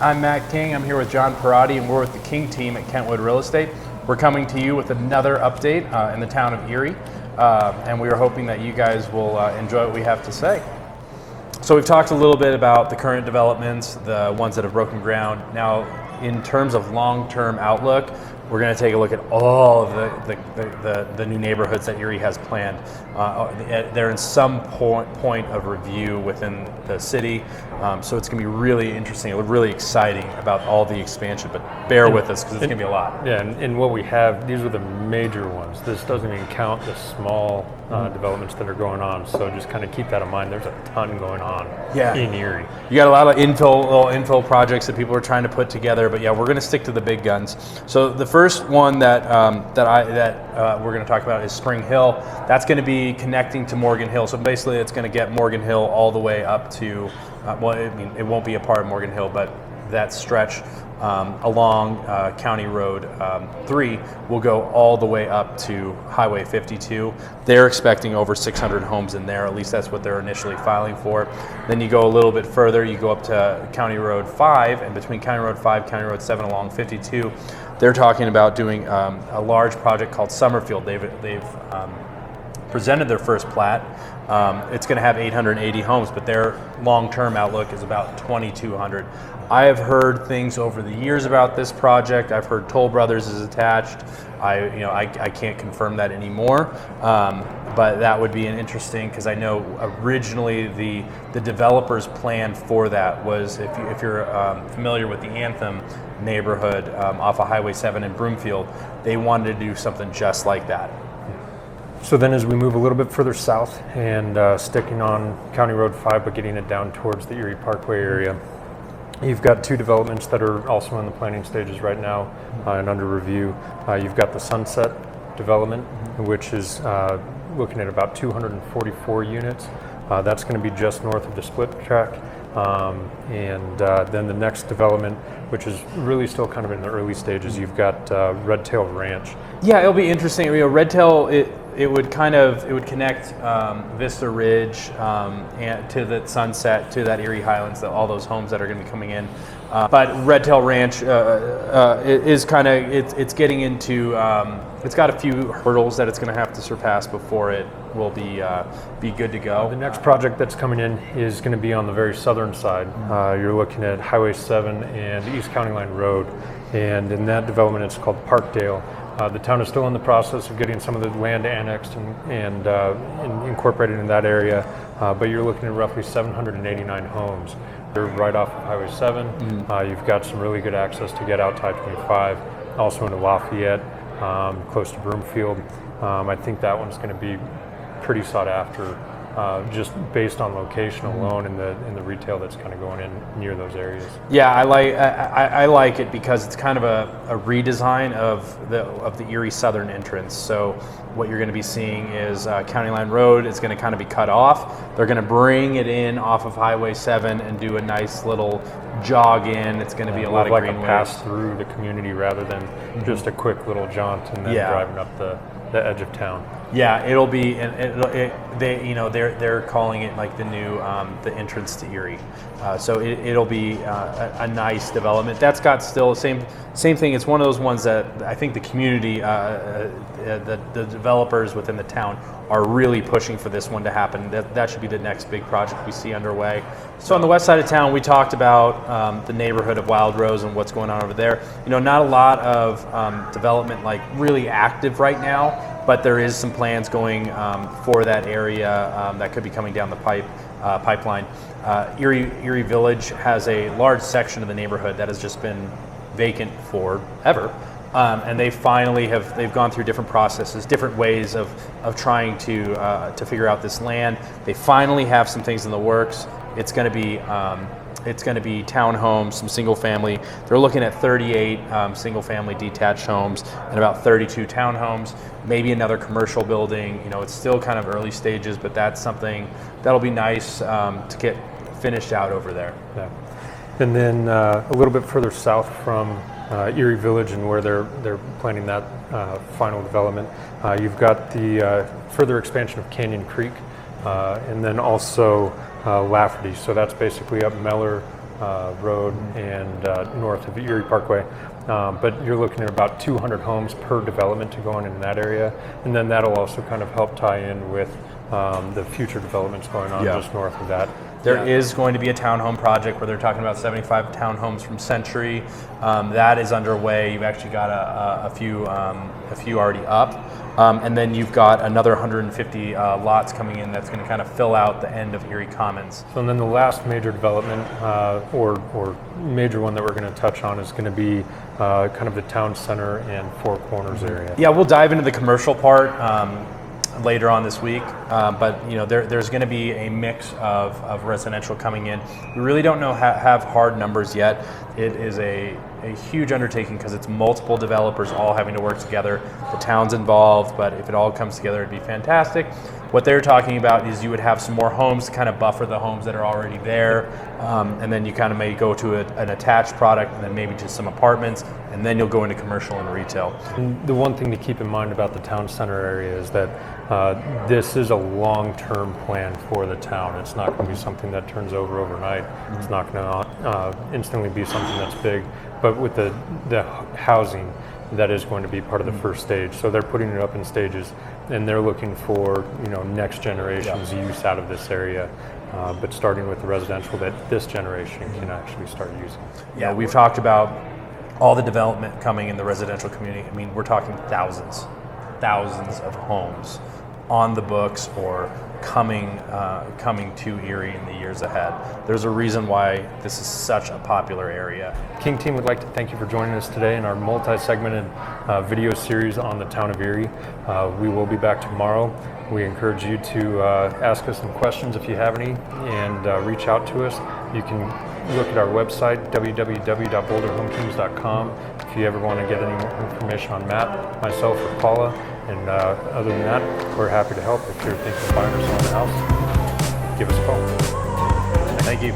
I'm Matt King. I'm here with John Perotti, and we're with the King team at Kentwood Real Estate. We're coming to you with another update in the town of Erie, and we are hoping that you guys will enjoy what we have to say. So we've talked a little bit about the current developments, the ones that have broken ground. Now, in terms of long-term outlook, we're going to take a look at all of the new neighborhoods that Erie has planned. They're in some point of review within the city, so it's going to be really interesting, really exciting about all the expansion, but bear with us because it's going to be a lot. Yeah, and what we have, these are the major ones. This doesn't even count the small developments that are going on, so just kind of keep that in mind. There's a ton going on in Erie. You got a lot of little infill projects that people are trying to put together, but yeah, we're going to stick to the big guns. So the first one that we're going to talk about is Spring Hill. That's going to be connecting to Morgan Hill. So basically, it's going to get Morgan Hill all the way up to it won't be a part of Morgan Hill, but that stretch along County Road 3 will go all the way up to Highway 52. They're expecting over 600 homes in there, at least that's what they're initially filing for. Then you go a little bit further, you go up to County Road 5, and between County Road 5 and County Road 7 along 52, they're talking about doing a large project called Summerfield. They've presented their first plat. It's going to have 880 homes, but their long-term outlook is about 2,200. I have heard things over the years about this project. I've heard Toll Brothers is attached. I can't confirm that anymore, but that would be an interesting, because I know originally the developer's plan for that was, if you're familiar with the Anthem neighborhood off of Highway 7 in Broomfield, they wanted to do something just like that. So then as we move a little bit further south and sticking on County Road 5 but getting it down towards the Erie Parkway area, you've got two developments that are also in the planning stages right now and under review. You've got the Sunset development, which is looking at about 244 units. That's going to be just north of the split track. And then the next development, which is really still kind of in the early stages, you've got Red Tail Ranch. Yeah, it'll be interesting. Red Tail, it would connect Vista Ridge and to the Sunset, to that Erie Highlands, all those homes that are going to be coming in. But Red Tail Ranch is kind of it's getting into it's got a few hurdles that it's going to have to surpass before it will be good to go. The next project that's coming in is going to be on the very southern side. You're looking at Highway 7 and East County Line Road, and in that development it's called Parkdale. The town is still in the process of getting some of the land annexed and incorporated in that area, but you're looking at roughly 789 homes. They're right off of Highway 7. You've got some really good access to get out to I-25, also into Lafayette, close to Broomfield. I think that one's going to be pretty sought after, just based on location alone and the retail that's kind of going in near those areas. Yeah, I like it because it's kind of a redesign of the Erie southern entrance. So what you're going to be seeing is County Line Road is going to kind of be cut off. They're going to bring it in off of Highway 7 and do a nice little jog in. It's going to be a lot of like greenways. A pass through the community rather than just a quick little jaunt and then driving up the edge of town. Yeah, it'll be, they're calling it like the new the entrance to Erie, so it'll be a nice development. That's got still the same thing. It's one of those ones that I think the community, the developers within the town are really pushing for this one to happen. That should be the next big project we see underway. So on the west side of town, we talked about the neighborhood of Wild Rose and what's going on over there. Not a lot of development like really active right now, but there is some plans going for that area that could be coming down the pipeline. Erie Village has a large section of the neighborhood that has just been vacant forever. And they've gone through different processes, different ways of trying to figure out this land. They finally have some things in the works. It's going to be townhomes, some single family. They're looking at 38 single family detached homes and about 32 townhomes, maybe another commercial building. It's still kind of early stages, but that's something that'll be nice to get finished out over there. Yeah. And then a little bit further south from Erie Village and where they're planning that final development, you've got the further expansion of Canyon Creek, and then also Lafferty. So that's basically up Meller Road and north of Erie Parkway. But you're looking at about 200 homes per development to go on in that area. And then that'll also kind of help tie in with the future developments going on just north of that. There is going to be a townhome project where they're talking about 75 townhomes from Century. That is underway. You've actually got a few already up. And then you've got another 150 lots coming in that's going to kind of fill out the end of Erie Commons. So and then the last major development or major one that we're going to touch on is going to be kind of the town center and Four Corners area. Yeah, we'll dive into the commercial part later on this week, but there's going to be a mix of residential coming in. We really don't have hard numbers yet. It is a huge undertaking because it's multiple developers all having to work together. The town's involved, but if it all comes together, it'd be fantastic. What they're talking about is you would have some more homes to kind of buffer the homes that are already there, and then you kind of may go to an attached product, and then maybe just some apartments, and then you'll go into commercial and retail. And the one thing to keep in mind about the town center area is that this is a long-term plan for the town. It's not going to be something that turns over overnight. It's not going to instantly be something that's big. But with the housing, that is going to be part of the first stage. So they're putting it up in stages, and they're looking for next generation's use out of this area. But starting with the residential that this generation can actually start using. Yeah, we've talked about all the development coming in the residential community. I mean, we're talking thousands of homes on the books or coming to Erie in the years ahead. There's a reason why this is such a popular area. King Team would like to thank you for joining us today in our multi-segmented video series on the town of Erie. We will be back tomorrow. We encourage you to ask us some questions if you have any, and reach out to us. You can look at our website, www.boulderhometeams.com, if you ever want to get any more information on Matt, myself, or Paula. And other than that, we're happy to help. If you're thinking of buying or selling a house, give us a call. Thank you.